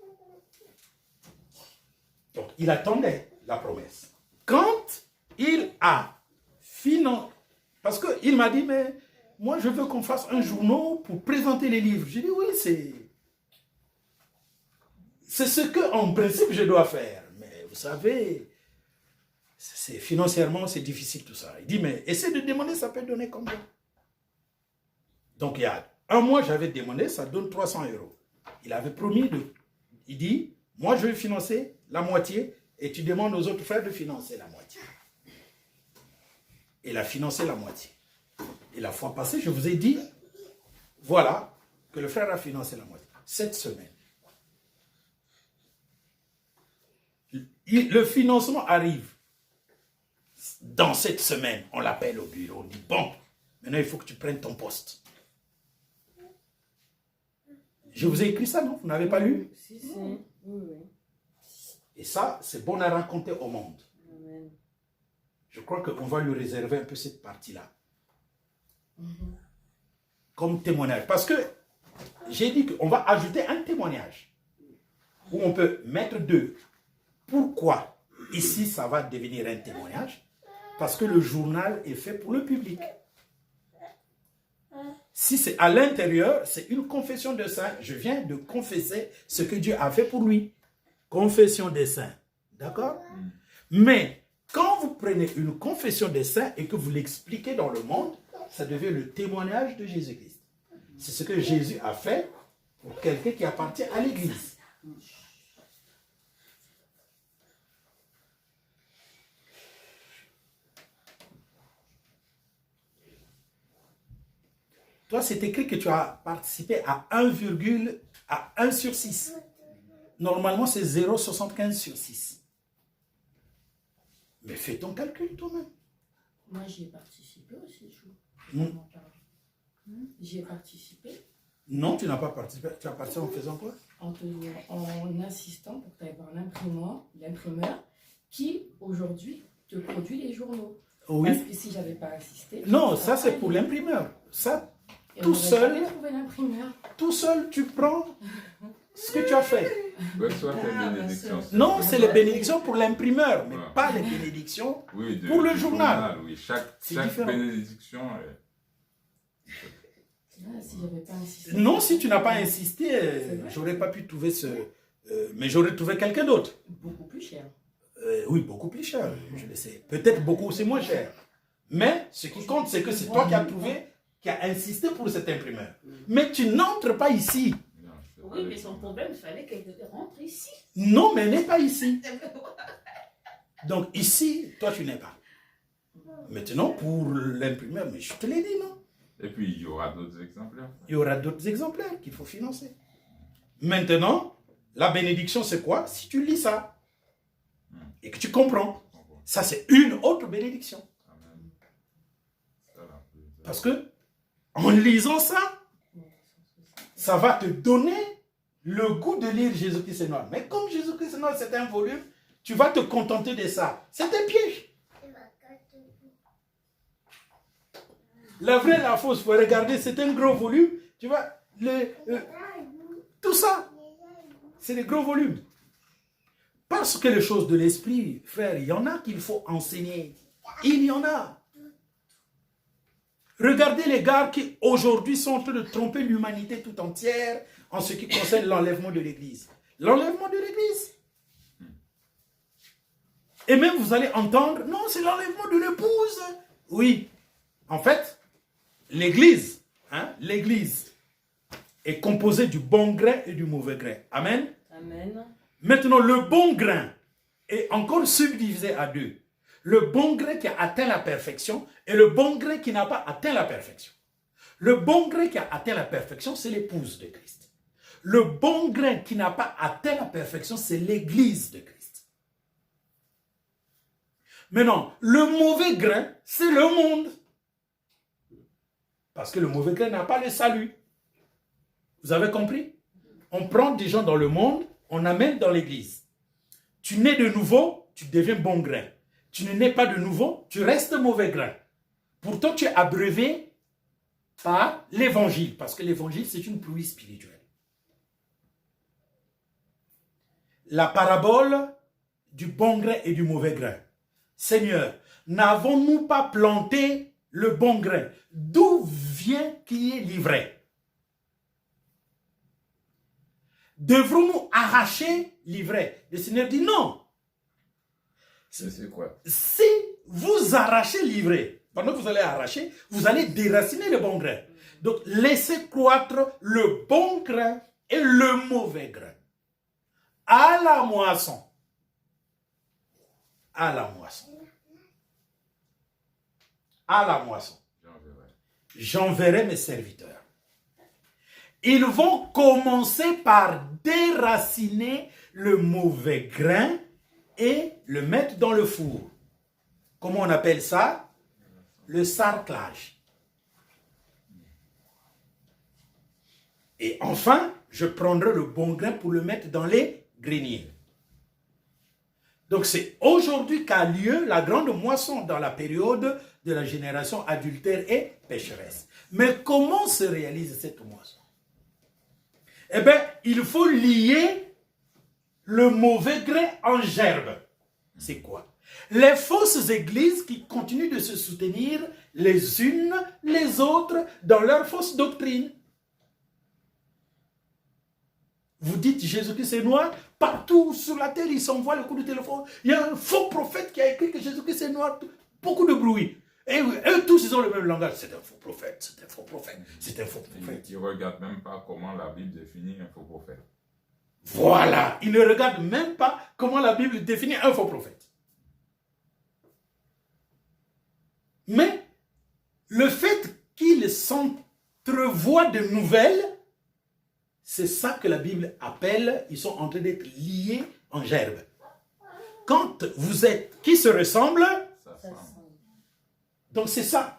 Donc, il attendait la promesse. Quand il a financé, parce qu'il m'a dit, mais moi, je veux qu'on fasse un journal pour présenter les livres. J'ai dit, oui, c'est ce que, en principe, je dois faire. Mais vous savez, financièrement, c'est difficile tout ça. Il dit, mais essaie de demander, ça peut donner combien? Donc, il y a un mois, j'avais demandé, ça donne 300 €. Il avait promis il dit, moi, je vais financer la moitié et tu demandes aux autres frères de financer la moitié. Il a financé la moitié. Et la fois passée, je vous ai dit, voilà, que le frère a financé la moitié. Cette semaine. Le financement arrive. Dans cette semaine, on l'appelle au bureau. On dit, bon, maintenant il faut que tu prennes ton poste. Je vous ai écrit ça, non? Vous n'avez pas lu? Si, si. Oui, oui. Et ça, c'est bon à raconter au monde. Amen. Je crois qu'on va lui réserver un peu cette partie-là. Comme témoignage. Parce que j'ai dit qu'on va ajouter un témoignage. Où on peut mettre deux. Pourquoi? Ici, ça va devenir un témoignage. Parce que le journal est fait pour le public. Si c'est à l'intérieur, c'est une confession de saint. Je viens de confesser ce que Dieu a fait pour lui. Confession des saints. D'accord? Mais quand vous prenez une confession des saints et que vous l'expliquez dans le monde, ça devient le témoignage de Jésus-Christ. C'est ce que Jésus a fait pour quelqu'un qui appartient à l'Église. Toi, c'est écrit que tu as participé à 1 sur 6. Normalement, c'est 0,75 sur 6. Mais fais ton calcul toi-même. Moi, j'y ai participé aussi, Mm. J'y ai participé Non, tu n'as pas participé. Tu as participé en faisant quoi? en insistant pour que tu ailles voir l'imprimeur qui, aujourd'hui, te produit les journaux. Oui. Parce que si je n'avais pas insisté... Non, ça c'est pour l'imprimeur. Ça, Et tout on seul. n'aurait jamais trouvé l'imprimeur. tout seul, tu prends ce que tu as fait. Reçois tes bénédictions. Non, c'est les bénédictions pour l'imprimeur, mais Voilà. pas les bénédictions. Oui, pour le du journal. Oui, C'est chaque différent. bénédiction. Si j'avais pas insisté... Non, si tu n'as pas insisté, C'est vrai. j'aurais pas pu trouver ce... mais j'aurais trouvé quelqu'un d'autre. Beaucoup plus cher. Oui, beaucoup plus cher, je le sais. Peut-être beaucoup aussi moins cher. Mais ce qui compte, c'est que c'est toi qui as trouvé, qui as insisté pour cet imprimeur. Mais tu n'entres pas ici. Non, c'est Oui, pas mais son problème, il fallait qu'elle rentre ici. Non, mais elle n'est pas ici. Donc ici, toi, tu n'es pas. Maintenant, pour l'imprimeur, mais je te l'ai dit, non? Et puis, il y aura d'autres exemplaires. Il y aura d'autres exemplaires qu'il faut financer. Maintenant, la bénédiction, c'est quoi? Si tu lis ça et que tu comprends, ça, c'est une autre bénédiction. Amen. Ça, là, Parce que, en lisant ça, ça va te donner le goût de lire Jésus-Christ est noir. Mais comme Jésus-Christ est noir, c'est un volume, tu vas te contenter de ça. C'est un piège. La vraie, la fausse, il faut regarder, c'est un gros volume. Tu vois, tout ça, c'est des gros volumes. Parce que les choses de l'esprit, frère, il y en a qu'il faut enseigner. Il y en a. Regardez les gars qui aujourd'hui sont en train de tromper l'humanité tout entière en ce qui concerne l'enlèvement de l'Église. L'enlèvement de l'Église. Et même vous allez entendre, non, c'est l'enlèvement de l'épouse. Oui. En fait, l'Église, l'Église est composée du bon grain et du mauvais grain. Amen. Amen. Maintenant, le bon grain est encore subdivisé à deux. Le bon grain qui a atteint la perfection et le bon grain qui n'a pas atteint la perfection. Le bon grain qui a atteint la perfection, c'est l'épouse de Christ. Le bon grain qui n'a pas atteint la perfection, c'est l'Église de Christ. Maintenant, le mauvais grain, c'est le monde. Parce que le mauvais grain n'a pas le salut. Vous avez compris? On prend des gens dans le monde, on amène dans l'église. Tu nais de nouveau, tu deviens bon grain. Tu ne nais pas de nouveau, tu restes mauvais grain. Pourtant, tu es abreuvé par l'évangile, parce que l'évangile, c'est une pluie spirituelle. La parabole du bon grain et du mauvais grain. Seigneur, n'avons-nous pas planté le bon grain? D'où vient qui est livré? Devrons-nous arracher l'ivraie? Le Seigneur dit non. c'est quoi? Si vous arrachez l'ivraie, pendant que vous allez arracher, vous allez déraciner le bon grain. Donc, laissez croître le bon grain et le mauvais grain. À la moisson. À la moisson. À la moisson. J'enverrai mes serviteurs. Ils vont commencer par déraciner le mauvais grain et le mettre dans le four. Comment on appelle ça? Le sarclage. Et enfin, je prendrai le bon grain pour le mettre dans les greniers. Donc c'est aujourd'hui qu'a lieu la grande moisson dans la période de la génération adultère et pécheresse. Mais comment se réalise cette moisson? Eh bien, il faut lier le mauvais grain en gerbe. C'est quoi? Les fausses églises qui continuent de se soutenir les unes les autres dans leur fausse doctrine. Vous dites Jésus-Christ est noir, partout sur la terre, il s'envoie le coup de téléphone. Il y a un faux prophète qui a écrit que Jésus-Christ est noir, beaucoup de bruit. Et eux tous, ils ont le même langage. C'est un faux prophète, c'est un faux prophète, c'est un faux prophète. Ils ne regardent même pas comment la Bible définit un faux prophète. Voilà, ils ne regardent même pas comment la Bible définit un faux prophète. Mais le fait qu'ils s'entrevoient de nouvelles, c'est ça que la Bible appelle, ils sont en train d'être liés en gerbe. Quand vous êtes qui se ressemblent, Ça semble. donc c'est ça.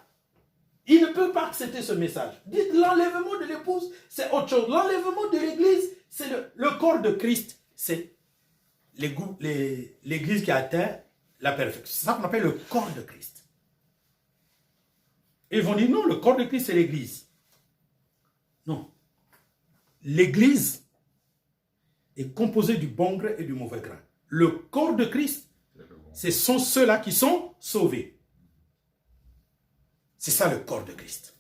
Il ne peut pas accepter ce message. Dites l'enlèvement de l'épouse, c'est autre chose. L'enlèvement de l'église, c'est le corps de Christ. C'est l'église qui a atteint la perfection. C'est ça qu'on appelle le corps de Christ. Et ils vont dire non, le corps de Christ, c'est l'église. Non. L'église est composée du bon grain et du mauvais grain. Le corps de Christ, ce sont ceux-là qui sont sauvés. C'est ça le corps de Christ.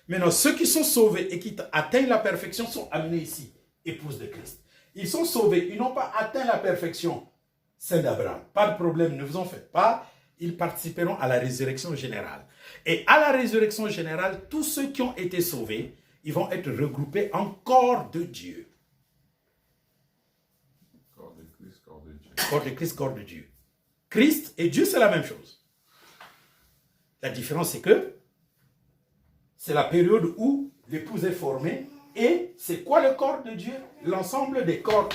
Maintenant, ceux qui sont sauvés et qui atteignent la perfection sont amenés ici, épouses de Christ. Ils sont sauvés, ils n'ont pas atteint la perfection, saint d'Abraham. Pas de problème, ne vous en faites pas. Ils participeront à la résurrection générale. Et à la résurrection générale, tous ceux qui ont été sauvés, ils vont être regroupés en corps de Dieu. Corps de Christ, corps de Dieu. Corps de Christ, corps de Dieu. Christ et Dieu, c'est la même chose. La différence, c'est que c'est la période où l'épouse est formée. Et c'est quoi le corps de Dieu? L'ensemble des corps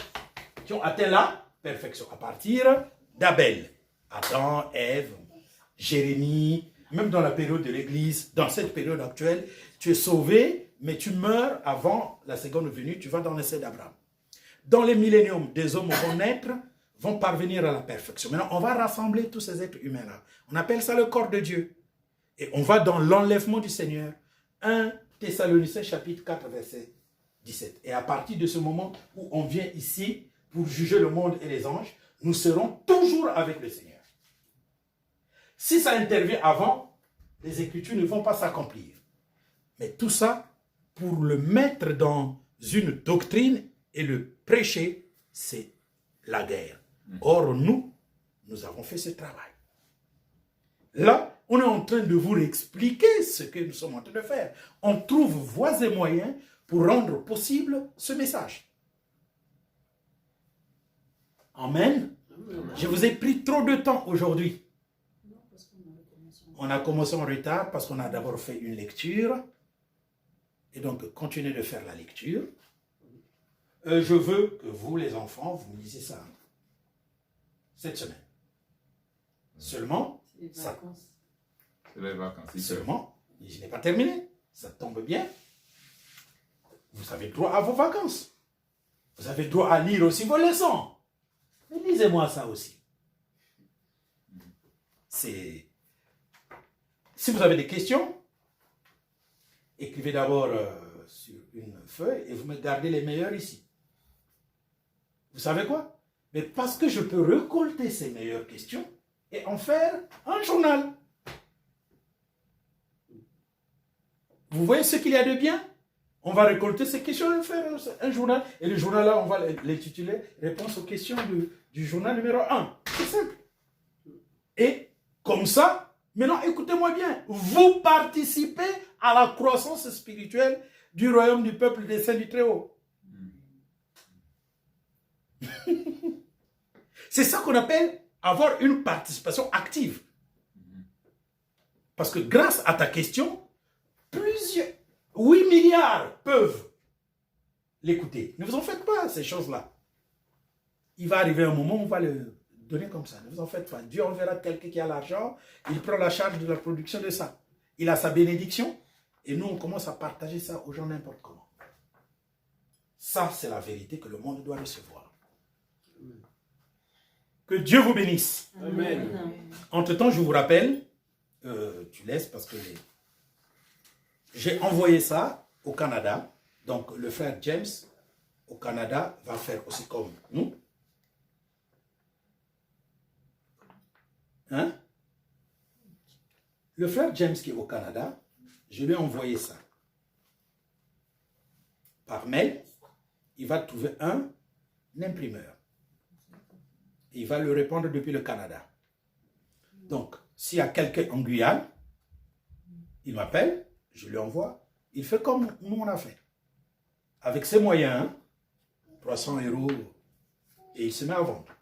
qui ont atteint la perfection. À partir d'Abel, Adam, Ève, Jérémie, même dans la période de l'Église, dans cette période actuelle, tu es sauvé, mais tu meurs avant la seconde venue, tu vas dans l'essai d'Abraham. Dans les milléniums, des hommes vont naître, vont parvenir à la perfection. Maintenant, on va rassembler tous ces êtres humains-là. On appelle ça le corps de Dieu. Et on va dans l'enlèvement du Seigneur. 1 Thessaloniciens chapitre 4, verset 17. Et à partir de ce moment où on vient ici pour juger le monde et les anges, nous serons toujours avec le Seigneur. Si ça intervient avant, les Écritures ne vont pas s'accomplir. Mais tout ça, pour le mettre dans une doctrine et le prêcher, c'est la guerre. Or, nous avons fait ce travail. Là, on est en train de vous expliquer ce que nous sommes en train de faire. On trouve voies et moyens pour rendre possible ce message. Amen. Je vous ai pris trop de temps aujourd'hui. On a commencé en retard parce qu'on a d'abord fait une lecture. Et donc, continuez de faire la lecture. Je veux que vous, les enfants, vous me lisiez ça cette semaine. Seulement, Les ça, vacances. C'est les vacances. seulement, je n'ai pas terminé. Ça tombe bien. Vous avez droit à vos vacances. Vous avez droit à lire aussi vos leçons. Mais lisez-moi ça aussi. Si vous avez des questions, écrivez d'abord sur une feuille et vous me gardez les meilleures ici. Vous savez quoi? Mais parce que je peux récolter ces meilleures questions et en faire un journal. Vous voyez ce qu'il y a de bien? On va récolter ces questions et faire un journal. Et le journal là, on va l'intituler Réponse aux questions du journal numéro 1. C'est simple. Et comme ça, maintenant écoutez-moi bien, vous participez à la croissance spirituelle du royaume du peuple des saints du Très-Haut. C'est ça qu'on appelle avoir une participation active. Parce que grâce à ta question, 8 milliards peuvent l'écouter. Ne vous en faites pas, ces choses-là. Il va arriver un moment où on va le donner comme ça. Ne vous en faites pas. Dieu enverra quelqu'un qui a l'argent, il prend la charge de la production de ça. Il a sa bénédiction, et nous, on commence à partager ça aux gens n'importe comment. Ça, c'est la vérité que le monde doit recevoir. Que Dieu vous bénisse. Amen. Entre-temps, je vous rappelle, tu laisses parce que j'ai envoyé ça au Canada. Donc, le frère James, au Canada, va faire aussi comme nous. Hein? Le frère James qui est au Canada, je lui ai envoyé ça. Par mail, il va trouver un imprimeur. Et il va le répondre depuis le Canada. Donc, s'il y a quelqu'un en Guyane, il m'appelle, je lui envoie. Il fait comme nous on a fait. Avec ses moyens, 300 €, et il se met à vendre.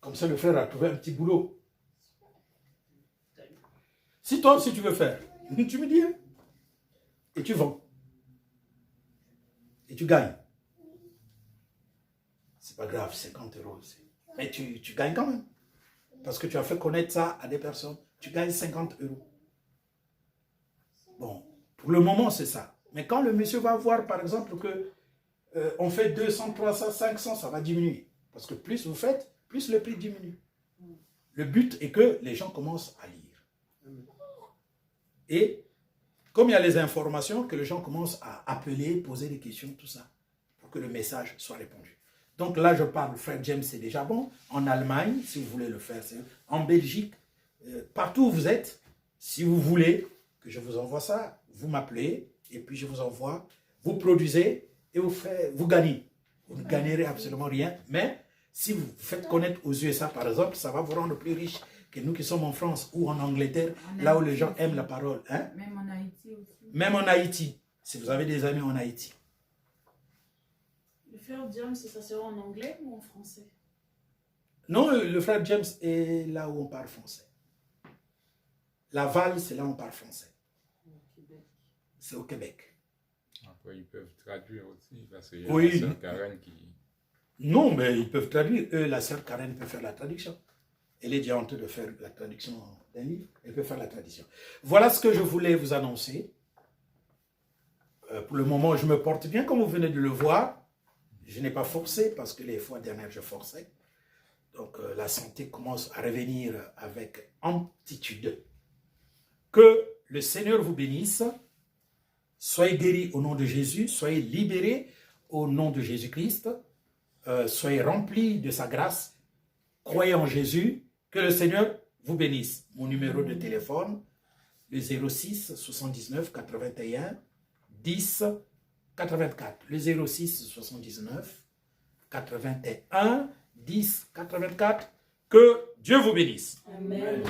Comme ça, le frère a trouvé un petit boulot. Si toi aussi tu veux faire, tu me dis, hein? Et tu vends. Et tu gagnes. C'est pas grave, 50 €. Mais tu gagnes quand même. Parce que tu as fait connaître ça à des personnes. Tu gagnes 50 €. Bon, pour le moment, c'est ça. Mais quand le monsieur va voir, par exemple, que on fait 200, 300, 500, ça va diminuer. Parce que plus vous faites, plus le prix diminue. Le but est que les gens commencent à lire. Et comme il y a les informations, que les gens commencent à appeler, poser des questions, tout ça, pour que le message soit répondu. Donc là, je parle, frère James, c'est déjà bon. En Allemagne, si vous voulez le faire, en Belgique, partout où vous êtes, si vous voulez que je vous envoie ça, vous m'appelez, et puis je vous envoie, vous produisez, et vous gagnez. Vous ne gagnerez absolument rien, mais si vous faites connaître aux USA, par exemple, ça va vous rendre plus riche que nous qui sommes en France ou en Angleterre, là où les gens aiment la parole. Hein? Même en Haïti aussi. Même en Haïti, si vous avez des amis en Haïti. Le frère James, ça sera en anglais ou en français? Non, le frère James est là où on parle français. Laval, c'est là où on parle français. Au Québec. C'est au Québec. Après, ils peuvent traduire aussi, parce qu'il y a Oui. la sœur Karen qui... Non, mais ils peuvent traduire. Eux, la sœur Karen peut faire la traduction. Elle est déjà en train de faire la traduction d'un livre. Elle peut faire la traduction. Voilà ce que je voulais vous annoncer. Pour le moment, je me porte bien, comme vous venez de le voir. Je n'ai pas forcé, parce que les fois dernières, je forçais. Donc, la santé commence à revenir avec amplitude. Que le Seigneur vous bénisse. Soyez guéris au nom de Jésus. Soyez libérés au nom de Jésus-Christ. Soyez remplis de sa grâce. Croyez en Jésus. Que le Seigneur vous bénisse. Mon numéro de téléphone, le 06 79 81 10 84. Le 06 79 81 10 84. Que Dieu vous bénisse. Amen.